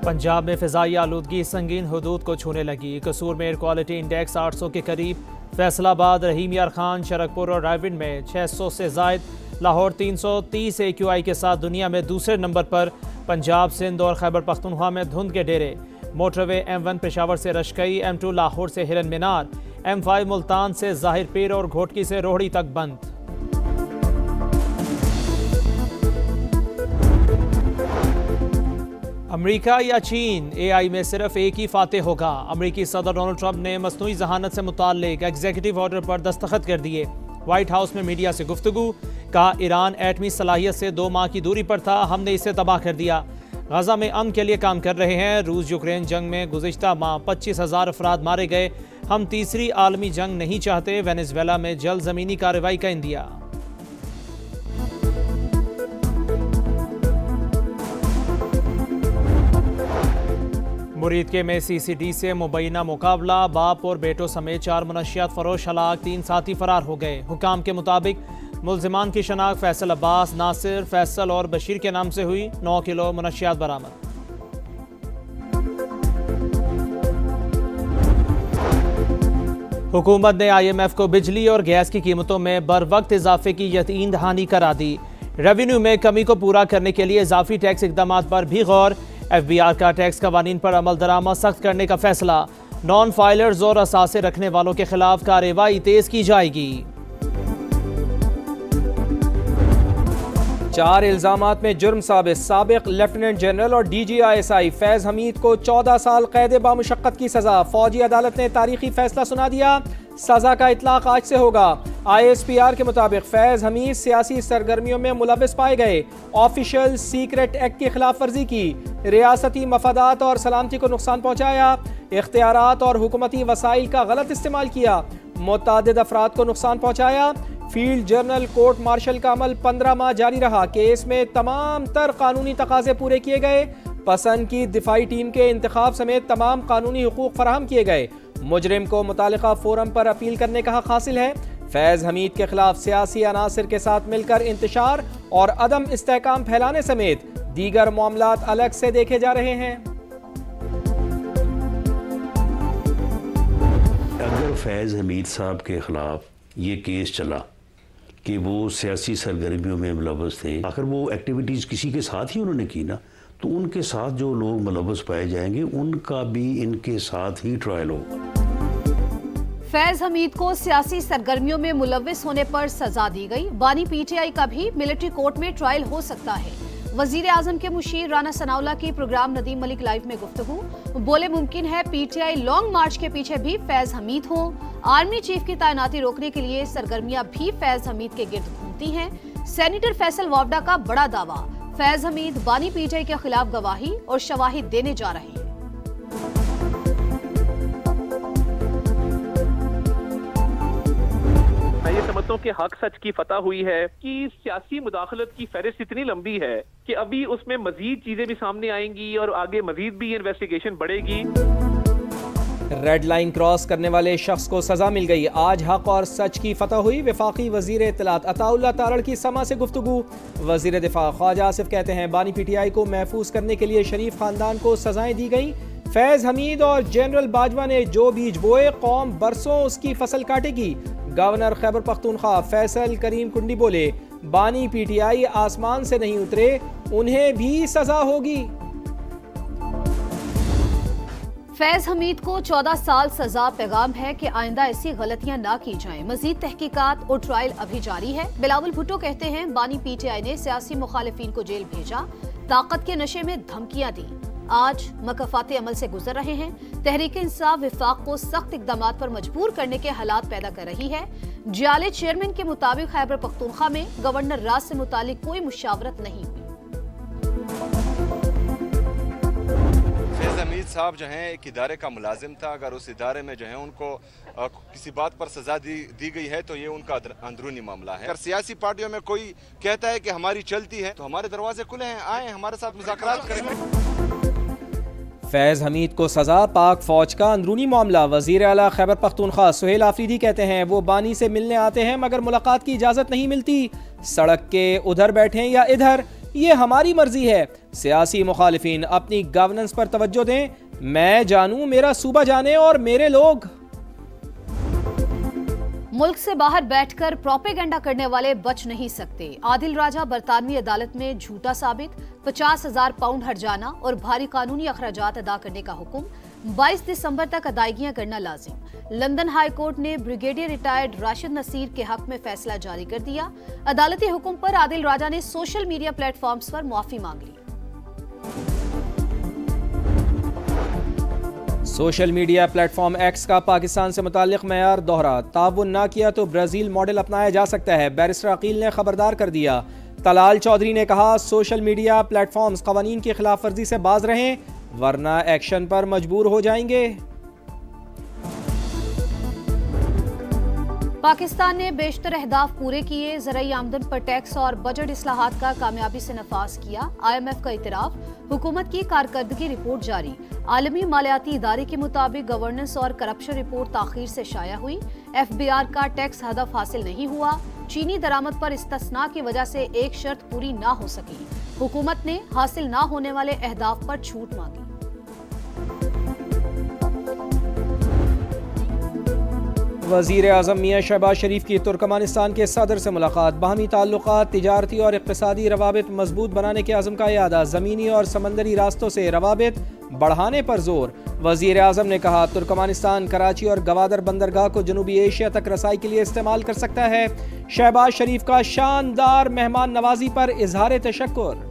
पंजाब में फ़िज़ाई आलूदगी संगीन हदूद को छूने लगी। कसूर में एयर क्वालिटी इंडेक्स 800 के करीब, फैसलाबाद, रहीम यार खान, शरकपुर और रायविंड में 600 से ज़ायद, लाहौर 330 AQI के साथ दुनिया में दूसरे नंबर पर। पंजाब, सिंध और खैबर पख्तूनख्वा में धुंध के डेरे। मोटरवे M1 पेशावर से रशकई, M2 लाहौर से हिरन मीनार, M5 मुल्तान से ज़ाहिर पीर और घोटकी से रोहड़ी तक बंद। अमेरिका या चीन, AI में सिर्फ एक ही फातेह होगा। अमेरिकी सदर डोनाल्ड ट्रंप ने मसनूई जहानत से मुताल्लिक एग्जीक्यूटिव ऑर्डर पर दस्तखत कर दिए। व्हाइट हाउस में मीडिया से गुफ्तगू, कहा ईरान एटमी सलाहियत से 2 माह की दूरी पर था, हमने इसे तबाह कर दिया। गाजा में अमन के लिए काम कर रहे हैं। रूस यूक्रेन जंग में गुज़िश्ता माह 25,000 अफराद मारे गए। हम तीसरी आलमी जंग नहीं चाहते। वेनेजुएला में जल्द ज़मीनी कार्रवाई का इंदिया। मुरीदके में CCD से मुबैना मुकाबला, बाप और बेटों समेत 4 मुनशियात फरोश हलाक, 3 साथी फरार हो गए। हुकाम के मुताबिक मुल्जिमान की शनाख्त फैसल अब्बास, नासिर, फैसल और बशीर के नाम से हुई। 9 किलो मुनशियात बरामद। हुकूमत ने IMF को बिजली और गैस की कीमतों में बर वक्त इजाफे की यकीन दहानी करा दी। रेवेन्यू में कमी को पूरा करने के लिए इजाफी टैक्स इकदाम पर भी गौर। FBR का टैक्स कवानीन पर अमल दरामद सख्त करने का फैसला। नॉन फाइलर्स और असासे रखने वालों के खिलाफ कार्रवाई तेज की जाएगी। 4 इल्जामात में जुर्म साबित, साबिक लेफ्टिनेंट जनरल और DG ISI फैज हमीद को 14 साल कैद बामुशक्कत की सजा। फौजी अदालत ने तारीखी फैसला सुना दिया। सजा का इतलाक आज से होगा। ISPR के मुताबिक फैज हमीद सियासी सरगर्मियों में मुलविस पाए गए। ऑफिशियल सीक्रेट एक्ट की खिलाफ वर्जी की, रियासती मफादात और सलामती को नुकसान पहुंचाया, इख्तियारात और हुकूमती वसाइल का गलत इस्तेमाल किया, मुतअद्दिद अफराद को नुकसान पहुंचाया। फील्ड जर्नल कोर्ट मार्शल का अमल 15 माह जारी रहा। केस में तमाम तर कानूनी तकाजे पूरे किए गए। पसंद की दिफाई टीम के इंतखाब समेत तमाम कानूनी हुकूक फराहम किए गए। मुजरिम को मुतालिका फोरम पर अपील करने का हक हासिल है। फैज हमीद के खिलाफ सियासी अनासिर के साथ मिलकर इंतशार और अदम इस्तेहकाम फैलाने समेत दीगर मामलात अलग से देखे जा रहे हैं। अगर फैज हमीद साहब के खिलाफ ये केस चला कि वो सियासी सरगर्मियों में मुलव्वस थे, आखिर वो एक्टिविटीज़ किसी के साथ ही उन्होंने की ना, तो उनके साथ जो लोग मुलव्वस पाए जाएंगे उनका भी इनके साथ ही ट्रायल होगा। फैज हमीद को सियासी सरगर्मियों में मुलव्विस होने पर सजा दी गई। बानी PTI का भी मिलिट्री कोर्ट में ट्रायल हो सकता है। वजीर आजम के मुशीर राना सनाउल्लाह की प्रोग्राम नदीम मलिक लाइव में गुफ्तगू, बोले मुमकिन है PTI लॉन्ग मार्च के पीछे भी फैज हमीद हो। आर्मी चीफ की तैनाती रोकने के लिए सरगर्मियां भी फैज हमीद के गिर्द घूमती हैं। सेनेटर फैसल वावडा का बड़ा दावा, फैज हमीद बानी PTI के खिलाफ गवाही और शवाहिद देने जा रहे हैं। मैं ये समझता हूँ कि हक सच की फतह हुई है कि सियासी मुदाखलत की फहरिस्त इतनी लंबी है कि अभी उसमें मजीद चीजें भी सामने आएंगी और आगे मजीद भी इन्वेस्टिगेशन बढ़ेगी। रेड लाइन क्रॉस करने वाले शख्स को सजा मिल गई। आज हक और सच की फतह हुई। वफाकी वजीर इत्तलात अताउल्लाह तारड़ की समा से गुफ्तगू। वजीर दिफा ख्वाजा आसिफ कहते हैं बानी PTI को महफूज करने के लिए शरीफ खानदान को सजाएं दी गई। फैज हमीद और जनरल बाजवा ने जो बीज बोए, कौम बरसों उसकी फसल काटेगी। गवर्नर खैबर पख्तूनख्वा फैसल करीम कुंडी बोले बानी PTI आसमान से नहीं उतरे, उन्हें भी सजा होगी। फैज हमीद को 14 साल सजा। पैगाम है कि आइंदा ऐसी गलतियां ना की जाएं। मजीद तहकीकात और ट्रायल अभी जारी है। बिलावल भुट्टो कहते हैं बानी PTI ने सियासी मुखालिफिन को जेल भेजा, ताकत के नशे में धमकियां दी। आज मकफाते अमल से गुजर रहे हैं। तहरीक इंसाफ विफाक को सख्त इकदाम पर मजबूर करने के हालात पैदा कर रही है। जाले चेयरमैन के मुताबिक खैबर पख्तूनख्वा में गवर्नर राज से मुतालिक कोई मुशावरत नहीं हुई। फैज हमीद साहब जो हैं एक इदारे का मुलाजिम था। अगर उस इदारे में जो है उनको किसी बात पर सजा दी गई है तो ये उनका अंदरूनी मामला है। अगर सियासी पार्टियों में कोई कहता है कि हमारी चलती है तो हमारे दरवाजे खुले हैं, आए हमारे साथ मुज़ाकरात करें। फैज हमीद को सजा, पाक फौज का अंदरूनी मामला। वजीर आला खैबर पख्तूनख्वा सुहेल आफरीदी कहते हैं वो बानी से मिलने आते हैं मगर मुलाकात की इजाजत नहीं मिलती। सड़क के उधर बैठे या इधर, ये हमारी मर्जी है। सियासी मुखालिफिन अपनी गवर्नेंस पर तवज्जो दें। मैं जानूं, मेरा सूबा जाने और मेरे लोग। मुल्क से बाहर बैठकर प्रोपेगेंडा करने वाले बच नहीं सकते। आदिल राजा बरतानवी अदालत में झूठा साबित, 50,000 पाउंड हर्जाना और भारी कानूनी अखराजात अदा करने का हुक्म। 22 दिसंबर तक अदायगियां करना लाजिम। लंदन हाई कोर्ट ने ब्रिगेडियर रिटायर्ड राशिद नसीर के हक में फैसला जारी कर दिया। अदालती हुक्म पर आदिल राजा ने सोशल मीडिया प्लेटफॉर्म्स पर माफी मांग ली। सोशल मीडिया प्लेटफॉर्म एक्स का पाकिस्तान से मुताल्लिक मयार दोहरा, ताउन ना किया तो ब्राजील मॉडल अपनाया जा सकता है। बैरिस्टर अकील ने खबरदार कर दिया। तलाल चौधरी ने कहा, सोशल मीडिया प्लेटफॉर्म्स कवानीन की खिलाफ वर्जी से बाज रहें वरना एक्शन पर मजबूर हो जाएंगे। पाकिस्तान ने बेशतर अहदाफ पूरे किए। ज़राई आमदन पर टैक्स और बजट इस्लाहात का कामयाबी से नफाज किया। IMF का इतराफ, हुकूमत की कारकर्दगी रिपोर्ट जारी। आलमी मालियाती इदारे के मुताबिक गवर्नेंस और करप्शन रिपोर्ट ताखीर से शाया हुई। FBR का टैक्स हदफ हासिल नहीं हुआ। चीनी दरामद पर इस्तिस्ना की वजह से एक शर्त पूरी ना हो सकी। हुकूमत ने हासिल ना होने वाले अहदाफ पर छूट मांगी। वज़ीर आज़म मियां शहबाज शरीफ की तुर्कमानिस्तान के सदर से मुलाकात। बाहमी ताल्लुकात, तिजारती और इक़्तिसादी रवाबित मजबूत बनाने के आज़म का यादा। ज़मीनी और समंदरी रास्तों से रवाबित बढ़ाने पर जोर। वज़ीर आज़म ने कहा, तुर्कमानिस्तान कराची और गवादर बंदरगाह को जनूबी एशिया तक रसाई के लिए इस्तेमाल कर सकता है। शहबाज शरीफ का शानदार मेहमान नवाजी पर इजहार तशक्कुर।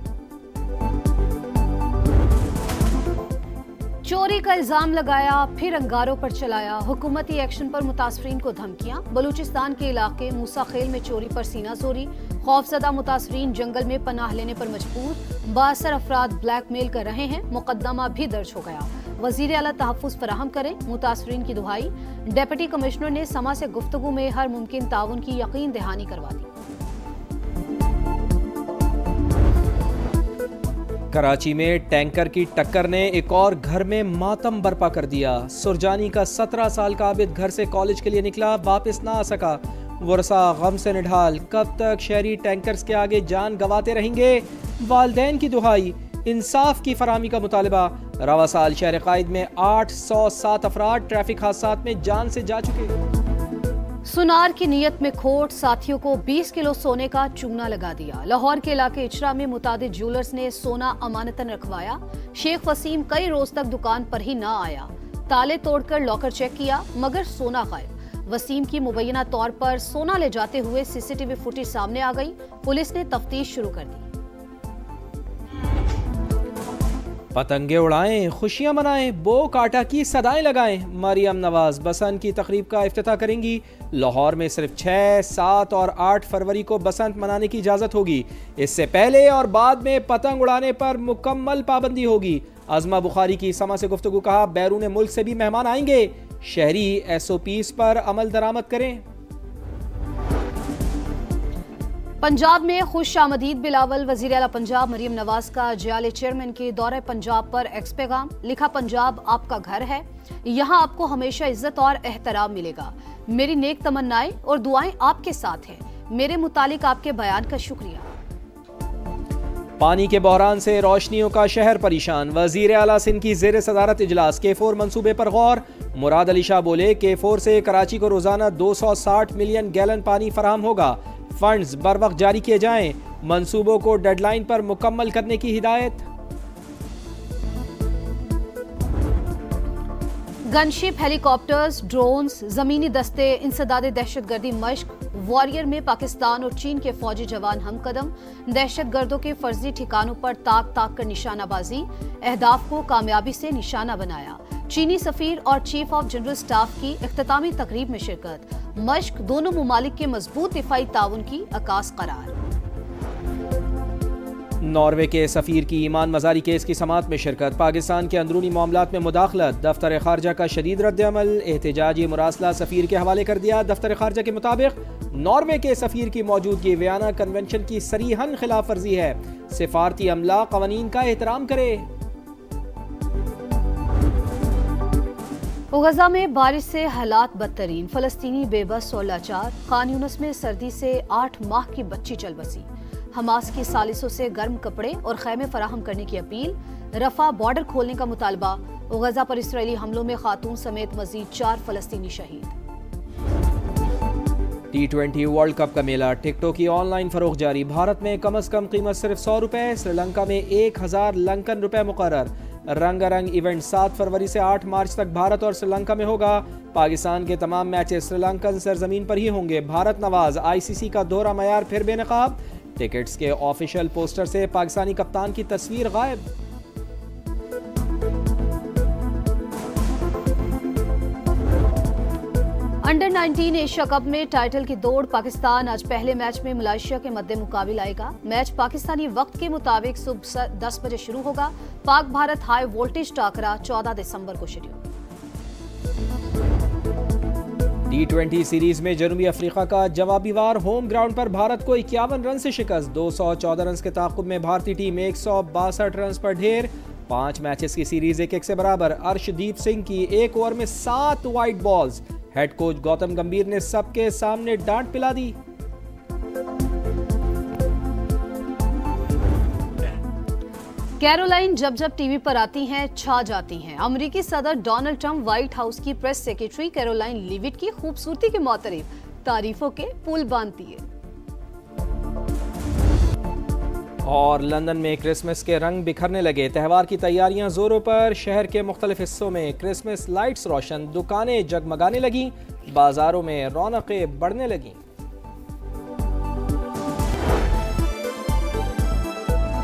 चोरी का इल्जाम लगाया, फिर अंगारों पर चलाया। हुकूमती एक्शन पर मुतासरीन को धमकियां। बलूचिस्तान के इलाके मूसा खेल में चोरी पर सीना जोरी। खौफजदा मुतासरीन जंगल में पनाह लेने पर मजबूर। 62 अफराद ब्लैकमेल कर रहे हैं। मुकदमा भी दर्ज हो गया। वजीर आला तहफ़्फ़ुज़ फराहम करें, मुतासरीन की दुहाई। डिप्टी कमिश्नर ने समा से गुफ्तगू में हर मुमकिन ताउन की यकीन दहानी करवा दी। कराची में टैंकर की टक्कर ने एक और घर में मातम बर्पा कर दिया। सुरजानी का 17 साल का आबिद घर से कॉलेज के लिए निकला, वापस ना आ सका। वर्षा गम से निढाल, कब तक शहरी टैंकर्स के आगे जान गंवाते रहेंगे। वालदैन की दुहाई, इंसाफ की फराहमी का मुतालबा। रवा साल शहर कायद में 807 अफराद ट्रैफिक हादसात में जान से जा चुके। सुनार की नीयत में खोट, साथियों को 20 किलो सोने का चूना लगा दिया। लाहौर के इलाके इचरा में मुतादिद ज्वेलर्स ने सोना अमानतन रखवाया। शेख वसीम कई रोज तक दुकान पर ही ना आया। ताले तोड़कर लॉकर चेक किया मगर सोना गायब। वसीम की मुबैना तौर पर सोना ले जाते हुए CCTV फुटेज सामने आ गई। पुलिस ने तफ्तीश शुरू कर दी। पतंगे उड़ाएं, खुशियां मनाएं, बो काटा की सदाएं लगाएं। मरियम नवाज बसंत की तकरीब का इफ्तिताह करेंगी। लाहौर में सिर्फ 6, 7 और 8 फरवरी को बसंत मनाने की इजाज़त होगी। इससे पहले और बाद में पतंग उड़ाने पर मुकम्मल पाबंदी होगी। अज़मा बुखारी की समा से गुफ्तगू, कहा, बैरून मुल्क से भी मेहमान आएंगे, शहरी SOPs पर अमल दरामद करें। पंजाब में खुश आमदीद बिलावल। वज़ीर आला पंजाब मरियम नवाज का JLA चेयरमैन के दौरे पंजाब पर एक्स पैगाम। लिखा, पंजाब आपका घर है, यहाँ आपको हमेशा इज्जत और एहतराम मिलेगा। मेरी नेक तमन्नाएं और दुआएं आपके साथ हैं। मेरे मुतालिक आपके बयान का शुक्रिया। पानी के बहरान से रोशनियों का शहर परेशान। वज़ीर आला सिंध की ज़ेर सदारत इजलास। K4 मंसूबे पर गौर। मुराद अली शाह बोले, K4 से कराची को रोजाना 260 मिलियन गैलन पानी फराहम होगा। फंड्स बर वक्त जारी किए जाएं। मंसूबों को डेडलाइन पर मुकम्मल करने की हिदायत। गनशिप, हेलीकॉप्टर्स, ड्रोन्स, जमीनी दस्ते, इंसदादे दहशतगर्दी मश्क। वॉरियर में पाकिस्तान और चीन के फौजी जवान हमकदम। दहशतगर्दों के फर्जी ठिकानों पर ताक ताक कर निशानाबाजी। अहदाफ को कामयाबी से निशाना बनाया। चीनी सफीर और चीफ ऑफ जनरल स्टाफ की इख्तितामी तकरीब में शिरकत। मश्क दोनों मुमालिक के मजबूत दिफाई ताउन की अकास करार। नॉर्वे के सफीर की ईमान मजारी केस की समाअत में शिरकत। पाकिस्तान के अंदरूनी मामलात में मुदाखलत। दफ्तर खारजा का शदीद रद्द-ए-अमल। एहतजाजी मुरासला सफीर के हवाले कर दिया। दफ्तर खारजा के मुताबिक नॉर्वे के सफीर की मौजूदगी वियना कन्वेंशन की सरीहन खिलाफ वर्जी है। सिफारती अमला कवानीन का एहतराम करे। गजा में बारिश से हालात बदतरीन। फलस्तीनी बेबस और लाचार। खान यूनिस में सर्दी से 8 माह की बच्ची चल बसी। हमास की सालिसों से गर्म कपड़े और खैमे फराहम करने की अपील। रफा बॉर्डर खोलने का मुतालबा। गजा पर इसराइली हमलों में खातून समेत मजीद 4 फलस्तीनी शहीद। T20 वर्ल्ड कप का मेला। टिकटों की ऑनलाइन फरोख्त जारी। भारत में कम से कम कीमत सिर्फ 100 रुपए, श्रीलंका में 1000 लंकन रुपए मुकर्रर। रंगारंग इवेंट 7 फरवरी से 8 मार्च तक भारत और श्रीलंका में होगा। पाकिस्तान के तमाम मैचेस श्रीलंकन सरजमीन पर ही होंगे। भारत नवाज ICC का दोहरा मयार फिर बेनकाब। टिकट्स के ऑफिशियल पोस्टर से पाकिस्तानी कप्तान की तस्वीर गायब। अंडर 19 एशिया कप में टाइटल की दौड़। पाकिस्तान आज पहले मैच में मलेशिया के मद्दे मुकाबिल आएगा। मैच पाकिस्तानी वक्त के मुताबिक सुबह 10 बजे शुरू होगा। पाक भारत हाई वोल्टेज टाकरा 14 दिसंबर को शेड्यूल। T20 सीरीज में जनूबी अफ्रीका का जवाबी वार। होम ग्राउंड पर भारत को 51 रन से शिकस्त। 214 रन के ताक़ुब में भारतीय टीम 162 रन पर ढेर। 5 मैचेस की सीरीज 1-1 से बराबर। अर्शदीप सिंह की 1 ओवर में 7 wide balls. Head coach Gautam गंभीर ने सबके सामने डांट पिला दी। कैरोलाइन जब जब टीवी पर आती हैं छा जाती हैं। अमेरिकी सदर डोनाल्ड ट्रंप व्हाइट हाउस की प्रेस सेक्रेटरी कैरोलाइन लीविट की खूबसूरती के मुतारिफ तारीफों के पुल बांधती है। और लंदन में क्रिसमस के रंग बिखरने लगे। त्यौहार की तैयारियां जोरों पर। शहर के मुख्तलिफ हिस्सों में क्रिसमस लाइट्स रोशन। दुकानें जगमगाने लगी। बाजारों में रौनकें बढ़ने लगी।